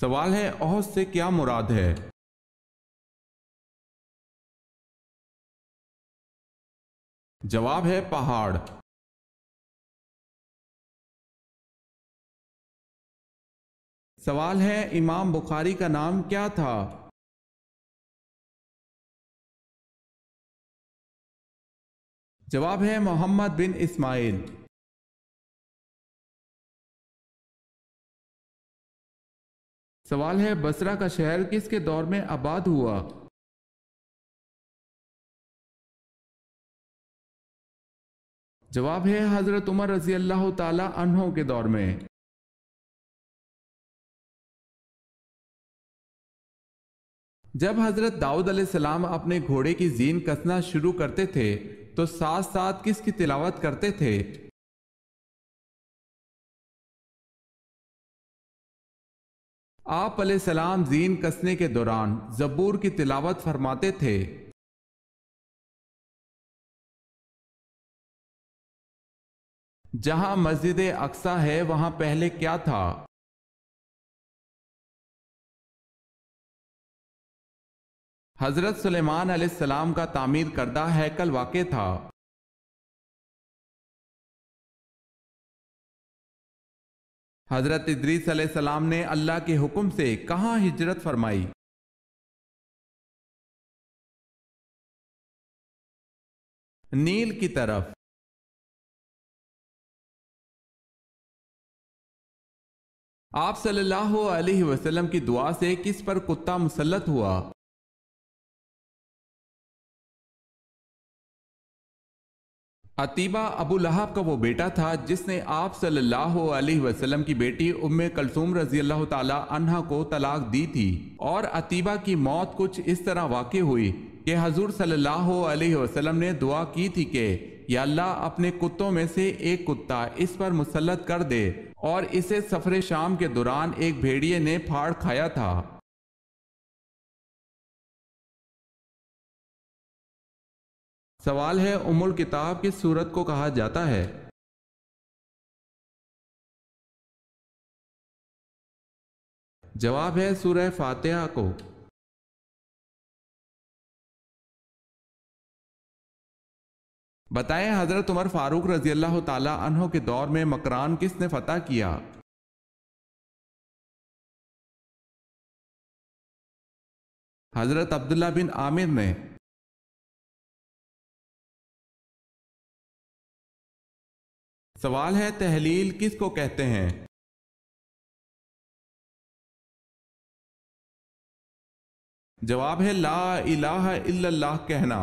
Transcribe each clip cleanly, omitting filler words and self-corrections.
سوال ہے احد سے کیا مراد ہے؟ جواب ہے پہاڑ۔ سوال ہے امام بخاری کا نام کیا تھا؟ جواب ہے محمد بن اسماعیل۔ سوال ہے بصرہ کا شہر کس کے دور میں آباد ہوا؟ جواب ہے حضرت عمر رضی اللہ تعالی عنہ کے دور میں۔ جب حضرت داؤد علیہ السلام اپنے گھوڑے کی زین کسنا شروع کرتے تھے تو ساتھ ساتھ کس کی تلاوت کرتے تھے؟ آپ علیہ السلام زین کسنے کے دوران زبور کی تلاوت فرماتے تھے۔ جہاں مسجد اقصی ہے وہاں پہلے کیا تھا؟ حضرت سلیمان علیہ السلام کا تعمیر کردہ ہیکل واقع تھا۔ حضرت ادریس علیہ السلام نے اللہ کے حکم سے کہاں ہجرت فرمائی؟ نیل کی طرف۔ آپ صلی اللہ علیہ وسلم کی دعا سے کس پر کتا مسلط ہوا؟ عتیبہ ابو لہب کا وہ بیٹا تھا جس نے آپ صلی اللہ علیہ وسلم کی بیٹی ام کلثوم رضی اللہ تعالی عنہ کو طلاق دی تھی، اور عتیبہ کی موت کچھ اس طرح واقع ہوئی کہ حضور صلی اللہ علیہ وسلم نے دعا کی تھی کہ یا اللہ اپنے کتوں میں سے ایک کتا اس پر مسلط کر دے، اور اسے سفر شام کے دوران ایک بھیڑیے نے پھاڑ کھایا تھا۔ سوال ہے ام الکتاب کس سورت کو کہا جاتا ہے؟ جواب ہے سورہ فاتحہ کو۔ بتائیں حضرت عمر فاروق رضی اللہ تعالی عنہ کے دور میں مکران کس نے فتح کیا؟ حضرت عبداللہ بن عامر نے۔ سوال ہے تحلیل کس کو کہتے ہیں؟ جواب ہے لا الہ الا اللہ کہنا۔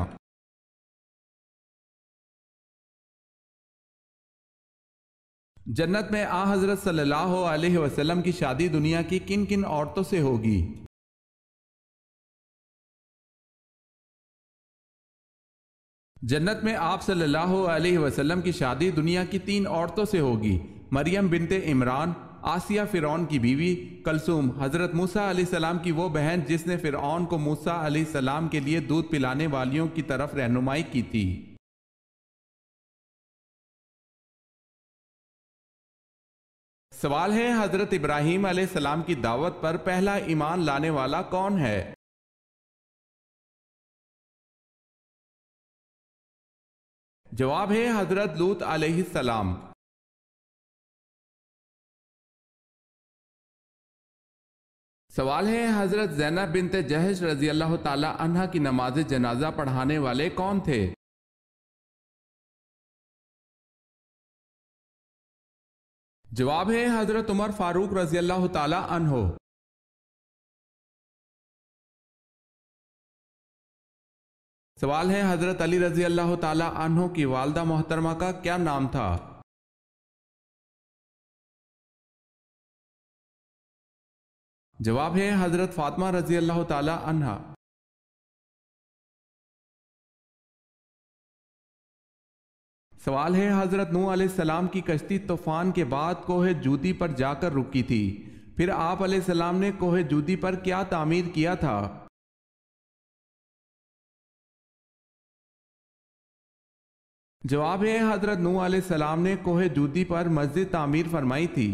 جنت میں آن حضرت صلی اللہ علیہ وسلم کی شادی دنیا کی کن کن عورتوں سے ہوگی؟ جنت میں آپ صلی اللہ علیہ وسلم کی شادی دنیا کی 3 عورتوں سے ہوگی: مریم بنت عمران، آسیہ فرعون کی بیوی، کلثوم حضرت موسیٰ علیہ السلام کی وہ بہن جس نے فرعون کو موسیٰ علیہ السلام کے لیے دودھ پلانے والیوں کی طرف رہنمائی کی تھی۔ سوال ہے حضرت ابراہیم علیہ السلام کی دعوت پر پہلا ایمان لانے والا کون ہے؟ جواب ہے حضرت لوط علیہ السلام۔ سوال ہے حضرت زینب بنت جہش رضی اللہ تعالی عنہ کی نماز جنازہ پڑھانے والے کون تھے؟ جواب ہے حضرت عمر فاروق رضی اللہ تعالی عنہ۔ سوال ہے حضرت علی رضی اللہ تعالی عنہ کی والدہ محترمہ کا کیا نام تھا؟ جواب ہے حضرت فاطمہ رضی اللہ تعالی عنہ۔ سوال ہے حضرت نوح علیہ السلام کی کشتی طوفان کے بعد کوہ جودی پر جا کر رکی تھی، پھر آپ علیہ السلام نے کوہ جودی پر کیا تعمیر کیا تھا؟ جواب ہے حضرت نوح علیہ السلام نے کوہ جودی پر مسجد تعمیر فرمائی تھی۔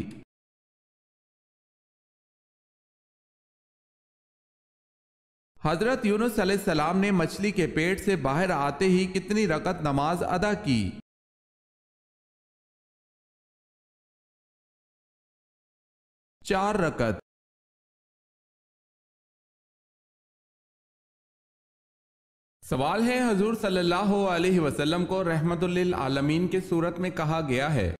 حضرت یونس علیہ السلام نے مچھلی کے پیٹ سے باہر آتے ہی کتنی رکعت نماز ادا کی؟ 4 رکعت۔ سوال ہے، حضور صلی اللہ علیہ وسلم کو رحمت للعالمین کے صورت میں کہا گیا ہے؟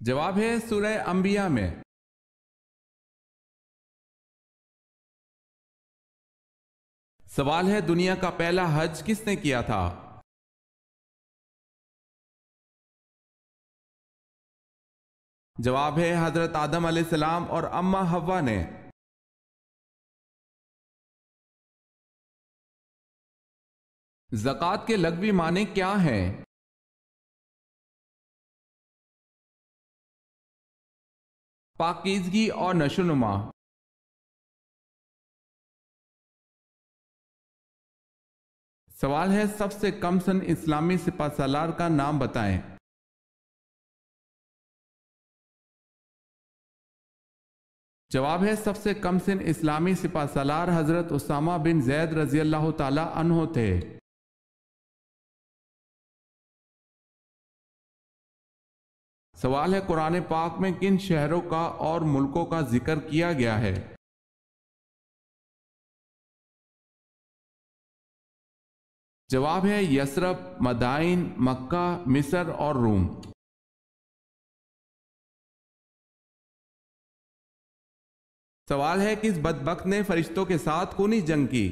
جواب ہے سورہ انبیاء میں۔ سوال ہے، دنیا کا پہلا حج کس نے کیا تھا؟ جواب ہے حضرت آدم علیہ السلام اور اماں حوا نے۔ زکوٰۃ کے لغوی معنی کیا ہیں؟ پاکیزگی اور نشوونما۔ سوال ہے، سب سے کم سن اسلامی سپہ سالار کا نام بتائیں۔ جواب ہے، سب سے کم سن اسلامی سپہ سالار حضرت اسامہ بن زید رضی اللہ تعالی عنہ تھے۔ سوال ہے، قرآن پاک میں کن شہروں کا اور ملکوں کا ذکر کیا گیا ہے؟ جواب ہے یثرب، مدائن، مکہ، مصر اور روم۔ سوال ہے، کس بدبخت نے فرشتوں کے ساتھ خونی جنگ کی؟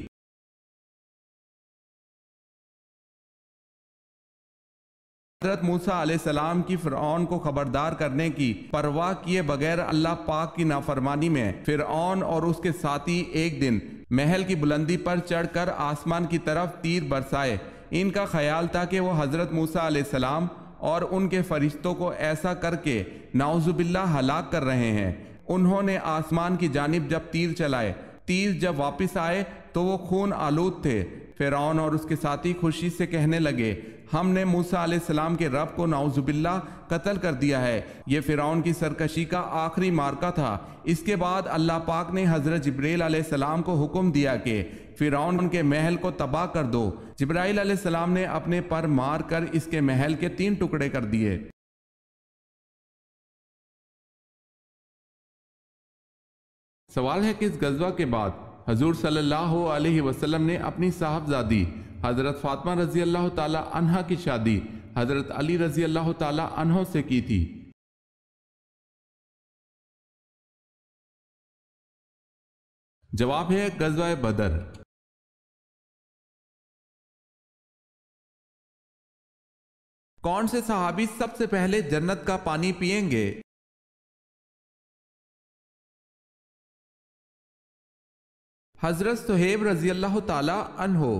حضرت موسیٰ علیہ السلام کی فرعون کو خبردار کرنے کی پرواہ کیے بغیر اللہ پاک کی نافرمانی میں فرعون اور اس کے ساتھی ایک دن محل کی بلندی پر چڑھ کر آسمان کی طرف تیر برسائے۔ ان کا خیال تھا کہ وہ حضرت موسیٰ علیہ السلام اور ان کے فرشتوں کو ایسا کر کے نعوذ باللہ ہلاک کر رہے ہیں۔ انہوں نے آسمان کی جانب جب تیر چلائے، تیر جب واپس آئے تو وہ خون آلود تھے۔ فرعون اور اس کے ساتھی خوشی سے کہنے لگے، ہم نے موسیٰ علیہ السلام کے رب کو نعوذ باللہ قتل کر دیا ہے۔ یہ فرعون کی سرکشی کا آخری مارکہ تھا۔ اس کے بعد اللہ پاک نے حضرت جبرائیل علیہ السلام کو حکم دیا کہ فرعون کے محل کو تباہ کر دو۔ جبرائیل علیہ السلام نے اپنے پر مار کر اس کے محل کے 3 ٹکڑے کر دیے۔ سوال ہے، کس غزوہ کے بعد حضور صلی اللہ علیہ وسلم نے اپنی صاحبزادی حضرت فاطمہ رضی اللہ تعالی عنہ کی شادی حضرت علی رضی اللہ تعالی عنہ سے کی تھی؟ جواب ہے غزوہ بدر۔ کون سے صحابی سب سے پہلے جنت کا پانی پئیں گے؟ حضرت صہیب رضی اللہ تعالی عنہ۔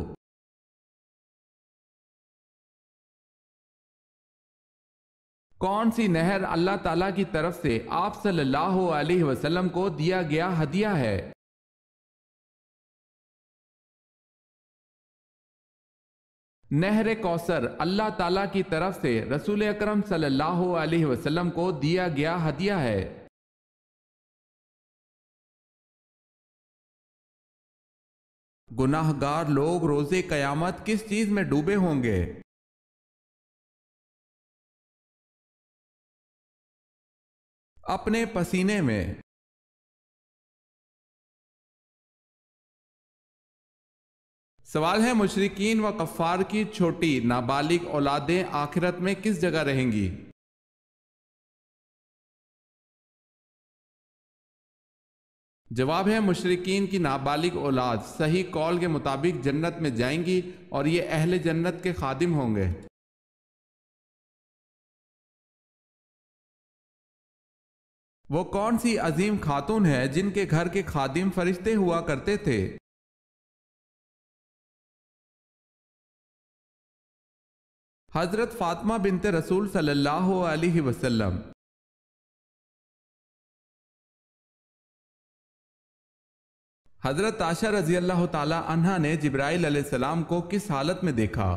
کون سی نہر اللہ تعالیٰ کی طرف سے آپ صلی اللہ علیہ وسلم کو دیا گیا ہدیہ ہے؟ نہر کوثر اللہ تعالیٰ کی طرف سے رسول اکرم صلی اللہ علیہ وسلم کو دیا گیا ہدیہ ہے۔ گناہ گار لوگ روز قیامت کس چیز میں ڈوبے ہوں گے؟ اپنے پسینے میں۔ سوال ہے، مشرکین و کفار کی چھوٹی نابالغ اولادیں آخرت میں کس جگہ رہیں گی؟ جواب ہے مشرکین کی نابالغ اولاد صحیح قول کے مطابق جنت میں جائیں گی اور یہ اہل جنت کے خادم ہوں گے۔ وہ کون سی عظیم خاتون ہے جن کے گھر کے خادم فرشتے ہوا کرتے تھے؟ حضرت فاطمہ بنت رسول صلی اللہ علیہ وسلم۔ حضرت عائشہ رضی اللہ تعالی عنہا نے جبرائیل علیہ السلام کو کس حالت میں دیکھا؟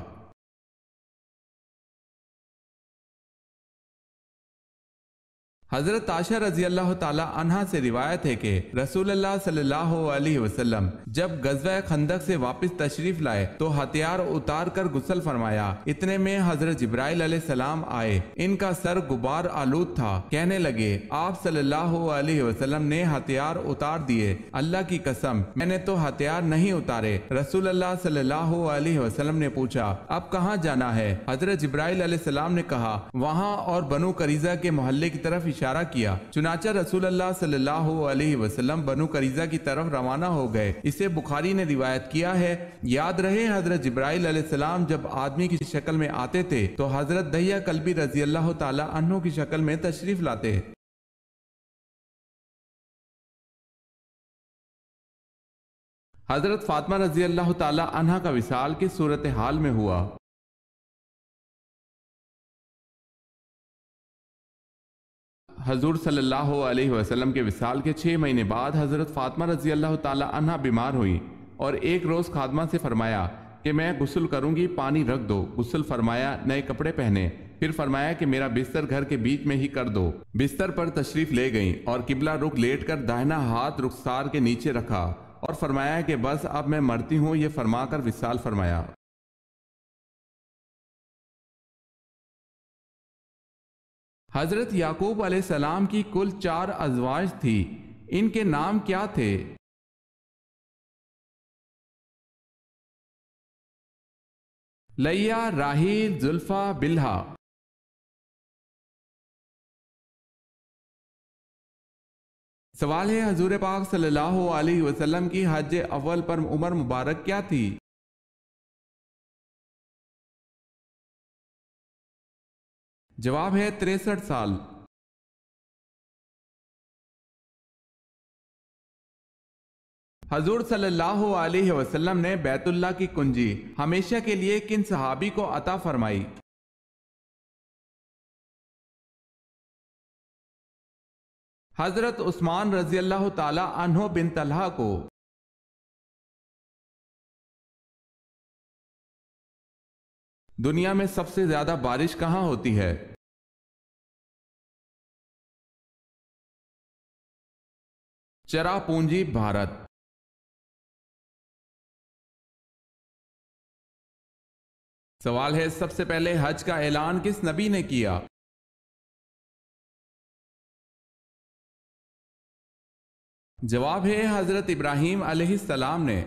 حضرت عائشہ رضی اللہ تعالی عنہا سے روایت ہے کہ رسول اللہ صلی اللہ علیہ وسلم جب غزوہ خندق سے واپس تشریف لائے تو ہتھیار اتار کر غسل فرمایا۔ اتنے میں حضرت جبرائیل علیہ السلام آئے، ان کا سر غبار آلود تھا۔ کہنے لگے آپ صلی اللہ علیہ وسلم نے ہتھیار اتار دیے، اللہ کی قسم میں نے تو ہتھیار نہیں اتارے۔ رسول اللہ صلی اللہ علیہ وسلم نے پوچھا اب کہاں جانا ہے؟ حضرت جبرائیل علیہ السلام نے کہا وہاں، اور بنو قریظہ کے محلے کی طرف اشارہ کیا۔ چنانچہ رسول اللہ صلی اللہ علیہ وسلم بنو قریظہ کی طرف روانہ ہو گئے۔ اسے بخاری نے روایت کیا ہے۔ یاد رہے حضرت جبرائیل علیہ السلام جب آدمی کی شکل میں آتے تھے تو حضرت دحیہ کلبی رضی اللہ تعالی عنہ کی شکل میں تشریف لاتے۔ حضرت فاطمہ رضی اللہ تعالی عنہ کا وصال کس صورتحال میں ہوا؟ حضور صلی اللہ علیہ وسلم کے وصال کے 6 مہینے بعد حضرت فاطمہ رضی اللہ تعالی عنہ بیمار ہوئی اور ایک روز خادمہ سے فرمایا کہ میں غسل کروں گی، پانی رکھ دو۔ غسل فرمایا، نئے کپڑے پہنے، پھر فرمایا کہ میرا بستر گھر کے بیچ میں ہی کر دو۔ بستر پر تشریف لے گئیں اور قبلہ رخ لیٹ کر داہنا ہاتھ رخسار کے نیچے رکھا اور فرمایا کہ بس اب میں مرتی ہوں، یہ فرما کر وصال فرمایا۔ حضرت یعقوب علیہ السلام کی کل 4 ازواج تھی، ان کے نام کیا تھے؟ لیا، راحیل، زلفا، بلہا۔ سوال ہے حضور پاک صلی اللہ علیہ وسلم کی حج اول پر عمر مبارک کیا تھی؟ جواب ہے 63 سال۔ حضور صلی اللہ علیہ وسلم نے بیت اللہ کی کنجی ہمیشہ کے لیے کن صحابی کو عطا فرمائی؟ حضرت عثمان رضی اللہ تعالی عنہ بن طلحہ کو۔ دنیا میں سب سے زیادہ بارش کہاں ہوتی ہے؟ چرا پونجی، بھارت۔ سوال ہے سب سے پہلے حج کا اعلان کس نبی نے کیا؟ جواب ہے حضرت ابراہیم علیہ السلام نے۔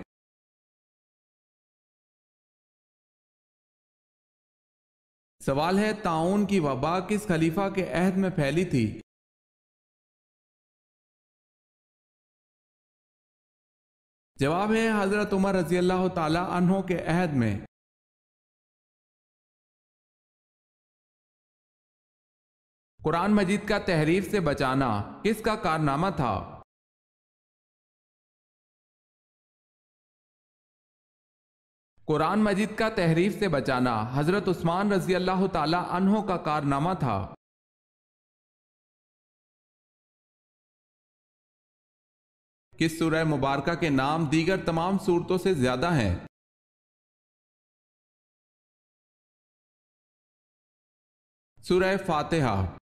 سوال ہے طاعون کی وبا کس خلیفہ کے عہد میں پھیلی تھی؟ جواب ہے حضرت عمر رضی اللہ تعالی عنہ کے عہد میں۔ قرآن مجید کا تحریف سے بچانا کس کا کارنامہ تھا؟ قرآن مجید کا تحریف سے بچانا حضرت عثمان رضی اللہ تعالی عنہ کا کارنامہ تھا۔ کس سورہ مبارکہ کے نام دیگر تمام سورتوں سے زیادہ ہیں؟ سورہ فاتحہ۔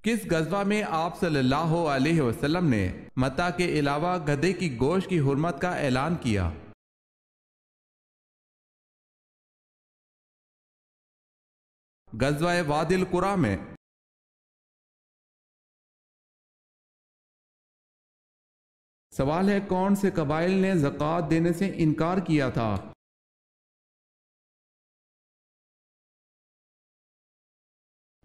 کس غزوہ میں آپ صلی اللہ علیہ وسلم نے متاع کے علاوہ گدھے کی گوشت کی حرمت کا اعلان کیا؟ غزوہ وادی القریٰ میں۔ سوال ہے کون سے قبائل نے زکوٰۃ دینے سے انکار کیا تھا؟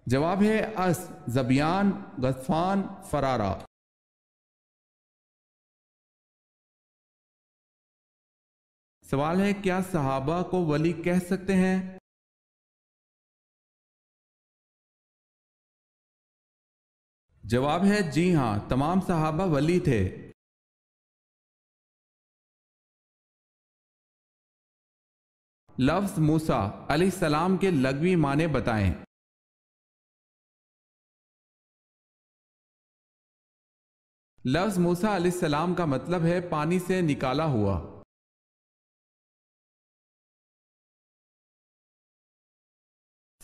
جواب ہے اس، ذبیان، غطفان، فرارہ۔ سوال ہے کیا صحابہ کو ولی کہہ سکتے ہیں؟ جواب ہے جی ہاں، تمام صحابہ ولی تھے۔ لفظ موسیٰ علیہ السلام کے لغوی معنی بتائیں۔ لفظ موسیٰ علیہ السلام کا مطلب ہے پانی سے نکالا ہوا۔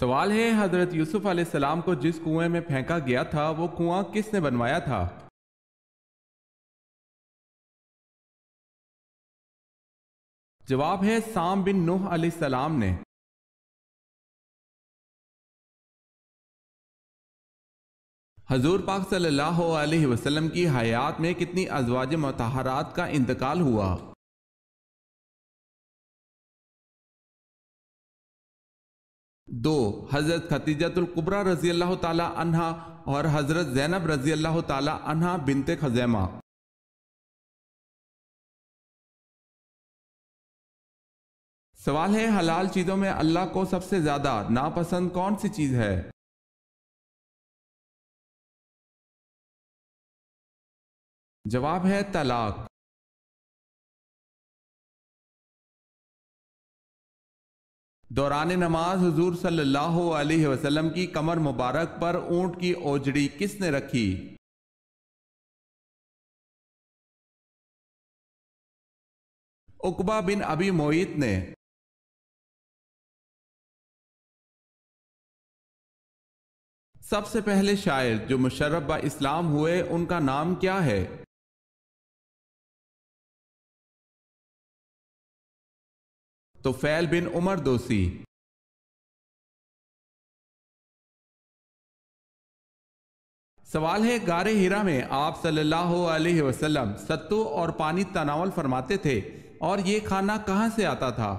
سوال ہے حضرت یوسف علیہ السلام کو جس کنویں میں پھینکا گیا تھا وہ کنواں کس نے بنوایا تھا؟ جواب ہے سام بن نوح علیہ السلام نے۔ حضور پاک صلی اللہ علیہ وسلم کی حیات میں کتنی ازواج مطہرات کا انتقال ہوا؟ 2، حضرت خدیجۃ الکبریٰ رضی اللہ تعالی عنہا اور حضرت زینب رضی اللہ تعالی عنہا بنت خزیمہ۔ سوال ہے حلال چیزوں میں اللہ کو سب سے زیادہ ناپسند کون سی چیز ہے؟ جواب ہے طلاق۔ دوران نماز حضور صلی اللہ علیہ وسلم کی کمر مبارک پر اونٹ کی اوجڑی کس نے رکھی؟ عقبہ بن ابی معیط نے۔ سب سے پہلے شاعر جو مشرف با اسلام ہوئے ان کا نام کیا ہے؟ طفیل بن عمر دوسی۔ سوال ہے غار ہرا میں آپ صلی اللہ علیہ وسلم ستو اور پانی تناول فرماتے تھے اور یہ کھانا کہاں سے آتا تھا؟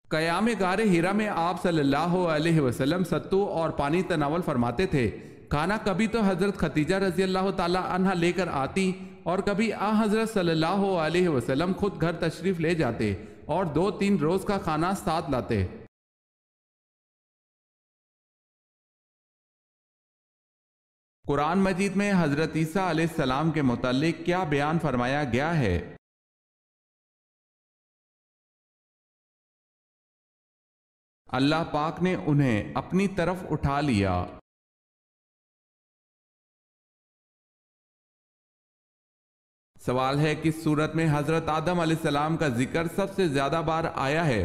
قیام غار ہرا میں آپ صلی اللہ علیہ وسلم ستو اور پانی تناول فرماتے تھے۔ کھانا کبھی تو حضرت خدیجہ رضی اللہ تعالی عنہ لے کر آتی اور کبھی حضرت صلی اللہ علیہ وسلم خود گھر تشریف لے جاتے اور 2-3 روز کا کھانا ساتھ لاتے۔ قرآن مجید میں حضرت عیسیٰ علیہ السلام کے متعلق کیا بیان فرمایا گیا ہے؟ اللہ پاک نے انہیں اپنی طرف اٹھا لیا۔ سوال ہے کس سورت میں حضرت آدم علیہ السلام کا ذکر سب سے زیادہ بار آیا ہے؟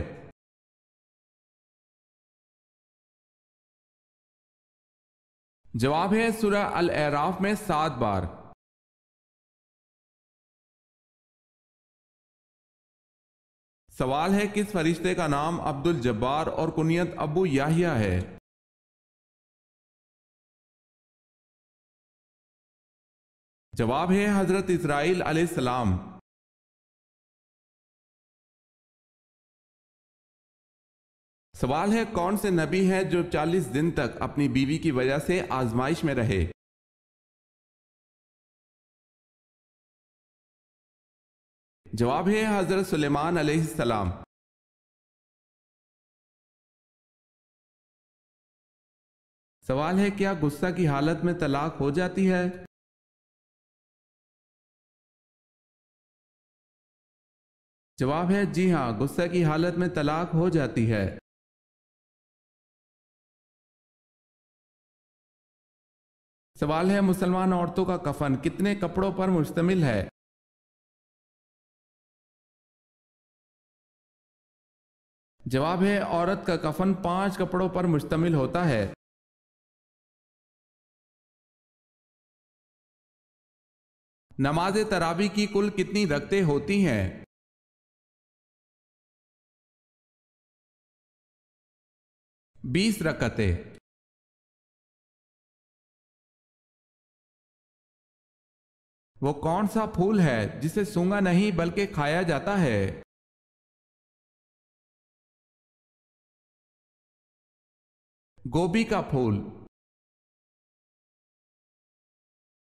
جواب ہے سورہ الاعراف میں 7 بار۔ سوال ہے کس فرشتے کا نام عبد الجبار اور کنیت ابو یحییٰ ہے؟ جواب ہے حضرت اسرائیل علیہ السلام۔ سوال ہے کون سے نبی ہے جو 40 دن تک اپنی بیوی کی وجہ سے آزمائش میں رہے؟ جواب ہے حضرت سلیمان علیہ السلام۔ سوال ہے کیا غصہ کی حالت میں طلاق ہو جاتی ہے؟ جواب ہے جی ہاں، غصہ کی حالت میں طلاق ہو جاتی ہے۔ سوال ہے مسلمان عورتوں کا کفن کتنے کپڑوں پر مشتمل ہے؟ جواب ہے عورت کا کفن 5 کپڑوں پر مشتمل ہوتا ہے۔ نماز تراویح کی کل کتنی رکعتیں ہوتی ہیں؟ 20 رکعتیں۔ وہ کون سا پھول ہے جسے سونگھا نہیں بلکہ کھایا جاتا ہے؟ گوبھی کا پھول۔